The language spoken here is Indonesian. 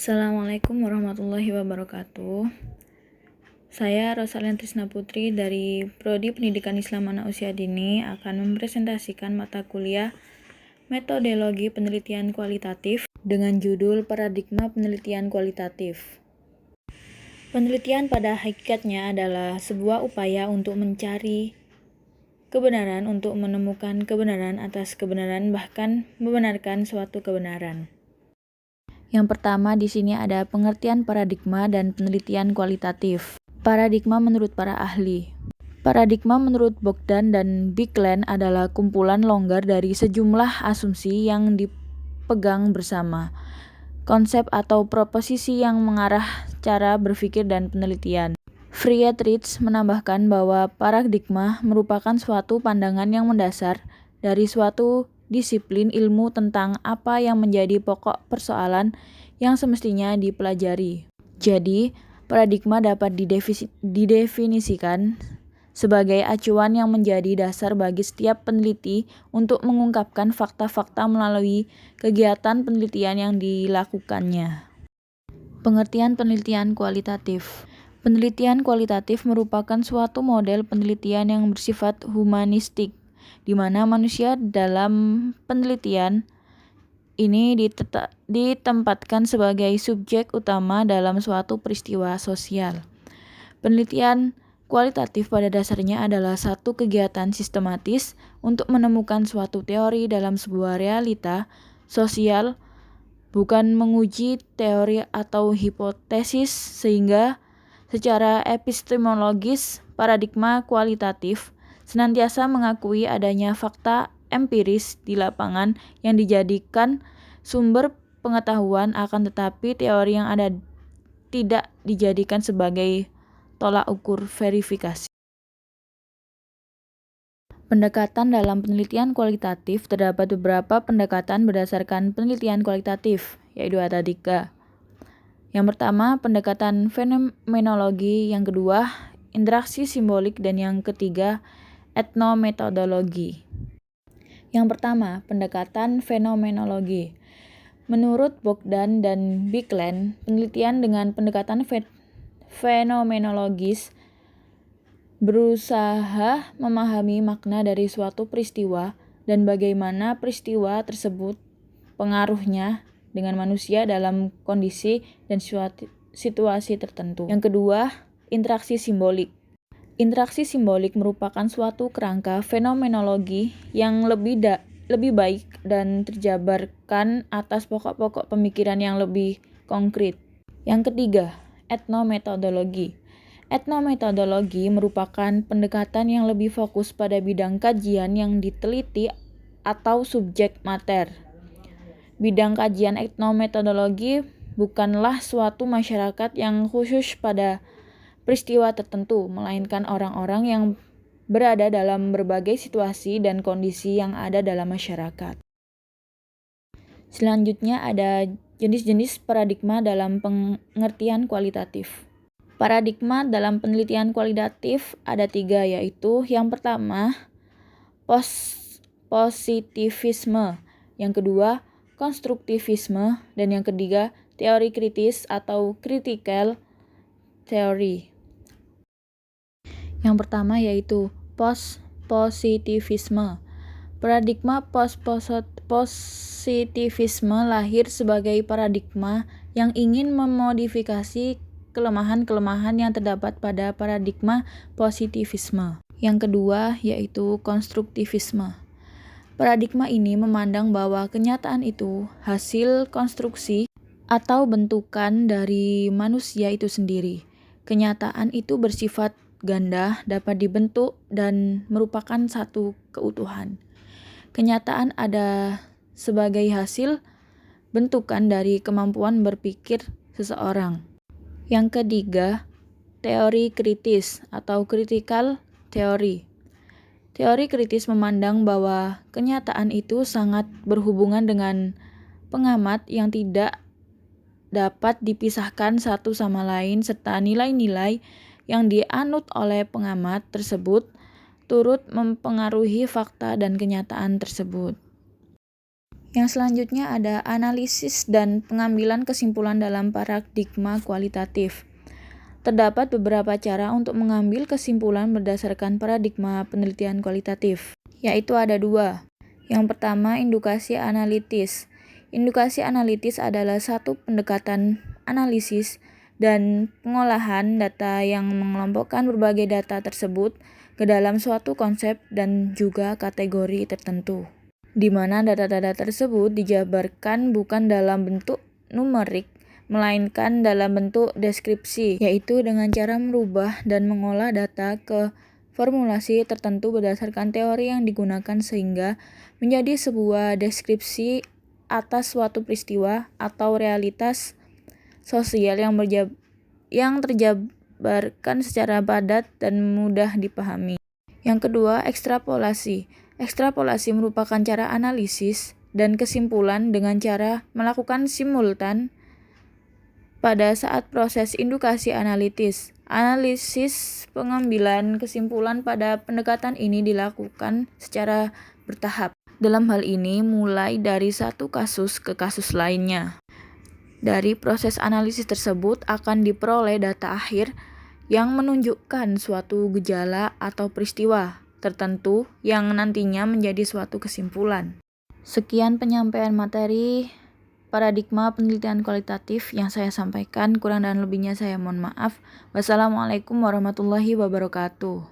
Assalamualaikum warahmatullahi wabarakatuh. Saya Rosalyn Trisna Putri dari Prodi Pendidikan Islam Anak Usia Dini akan mempresentasikan mata kuliah Metodologi Penelitian Kualitatif dengan judul Paradigma Penelitian Kualitatif. Penelitian pada hakikatnya adalah sebuah upaya untuk mencari kebenaran, untuk menemukan kebenaran atas kebenaran, bahkan membenarkan suatu kebenaran. Yang pertama di sini ada pengertian paradigma dan penelitian kualitatif. Paradigma menurut para ahli. Paradigma menurut Bogdan dan Biklen adalah kumpulan longgar dari sejumlah asumsi yang dipegang bersama, konsep atau proposisi yang mengarah cara berpikir dan penelitian. Friedrich menambahkan bahwa paradigma merupakan suatu pandangan yang mendasar dari suatu disiplin ilmu tentang apa yang menjadi pokok persoalan yang semestinya dipelajari. Jadi, paradigma dapat didefinisikan sebagai acuan yang menjadi dasar bagi setiap peneliti untuk mengungkapkan fakta-fakta melalui kegiatan penelitian yang dilakukannya. Pengertian penelitian kualitatif. Penelitian kualitatif merupakan suatu model penelitian yang bersifat humanistik, di mana manusia dalam penelitian ini ditempatkan sebagai subjek utama dalam suatu peristiwa sosial. Penelitian kualitatif pada dasarnya adalah satu kegiatan sistematis untuk menemukan suatu teori dalam sebuah realita sosial, bukan menguji teori atau hipotesis, sehingga secara epistemologis paradigma kualitatif senantiasa mengakui adanya fakta empiris di lapangan yang dijadikan sumber pengetahuan, akan tetapi teori yang ada tidak dijadikan sebagai tolak ukur verifikasi. Pendekatan dalam penelitian kualitatif. Terdapat beberapa pendekatan berdasarkan penelitian kualitatif, yaitu ada 3. Yang pertama, pendekatan fenomenologi, yang kedua, interaksi simbolik, dan yang ketiga, etnometodologi. Yang pertama, pendekatan fenomenologi. Menurut Bogdan dan Biklen, penelitian dengan pendekatan fenomenologis berusaha memahami makna dari suatu peristiwa dan bagaimana peristiwa tersebut pengaruhnya dengan manusia dalam kondisi dan situasi tertentu. Yang kedua, interaksi simbolik. Interaksi simbolik merupakan suatu kerangka fenomenologi yang lebih baik dan terjabarkan atas pokok-pokok pemikiran yang lebih konkret. Yang ketiga, etnometodologi. Etnometodologi merupakan pendekatan yang lebih fokus pada bidang kajian yang diteliti atau subjek mater. Bidang kajian etnometodologi bukanlah suatu masyarakat yang khusus pada peristiwa tertentu, melainkan orang-orang yang berada dalam berbagai situasi dan kondisi yang ada dalam masyarakat. Selanjutnya ada jenis-jenis paradigma dalam pengertian kualitatif. Paradigma dalam penelitian kualitatif ada 3, yaitu yang pertama, positivisme, yang kedua, konstruktivisme, dan yang ketiga, teori kritis atau critical theory. Yang pertama yaitu positivisme. Paradigma positivisme lahir sebagai paradigma yang ingin memodifikasi kelemahan-kelemahan yang terdapat pada paradigma positivisme. Yang kedua yaitu konstruktivisme. Paradigma ini memandang bahwa kenyataan itu hasil konstruksi atau bentukan dari manusia itu sendiri. Kenyataan itu bersifat ganda, dapat dibentuk, dan merupakan satu keutuhan. Kenyataan ada sebagai hasil bentukan dari kemampuan berpikir seseorang. Yang ketiga, teori kritis atau critical theory. Teori kritis memandang bahwa kenyataan itu sangat berhubungan dengan pengamat yang tidak dapat dipisahkan satu sama lain, serta nilai-nilai yang dianut oleh pengamat tersebut turut mempengaruhi fakta dan kenyataan tersebut. Yang selanjutnya ada analisis dan pengambilan kesimpulan dalam paradigma kualitatif. Terdapat beberapa cara untuk mengambil kesimpulan berdasarkan paradigma penelitian kualitatif, yaitu ada dua. Yang pertama, indukasi analitis. Indukasi analitis adalah satu pendekatan analisis dan pengolahan data yang mengelompokkan berbagai data tersebut ke dalam suatu konsep dan juga kategori tertentu, di mana data-data tersebut dijabarkan bukan dalam bentuk numerik, melainkan dalam bentuk deskripsi, yaitu dengan cara merubah dan mengolah data ke formulasi tertentu berdasarkan teori yang digunakan sehingga menjadi sebuah deskripsi atas suatu peristiwa atau realitas sosial yang terjabarkan secara padat dan mudah dipahami. Yang kedua, ekstrapolasi. Ekstrapolasi merupakan cara analisis dan kesimpulan dengan cara melakukan simultan pada saat proses indukasi analitis. Analisis pengambilan kesimpulan pada pendekatan ini dilakukan secara bertahap. Dalam hal ini, mulai dari satu kasus ke kasus lainnya. Dari proses analisis tersebut akan diperoleh data akhir yang menunjukkan suatu gejala atau peristiwa tertentu yang nantinya menjadi suatu kesimpulan. Sekian penyampaian materi paradigma penelitian kualitatif yang saya sampaikan. Kurang dan lebihnya saya mohon maaf. Wassalamualaikum warahmatullahi wabarakatuh.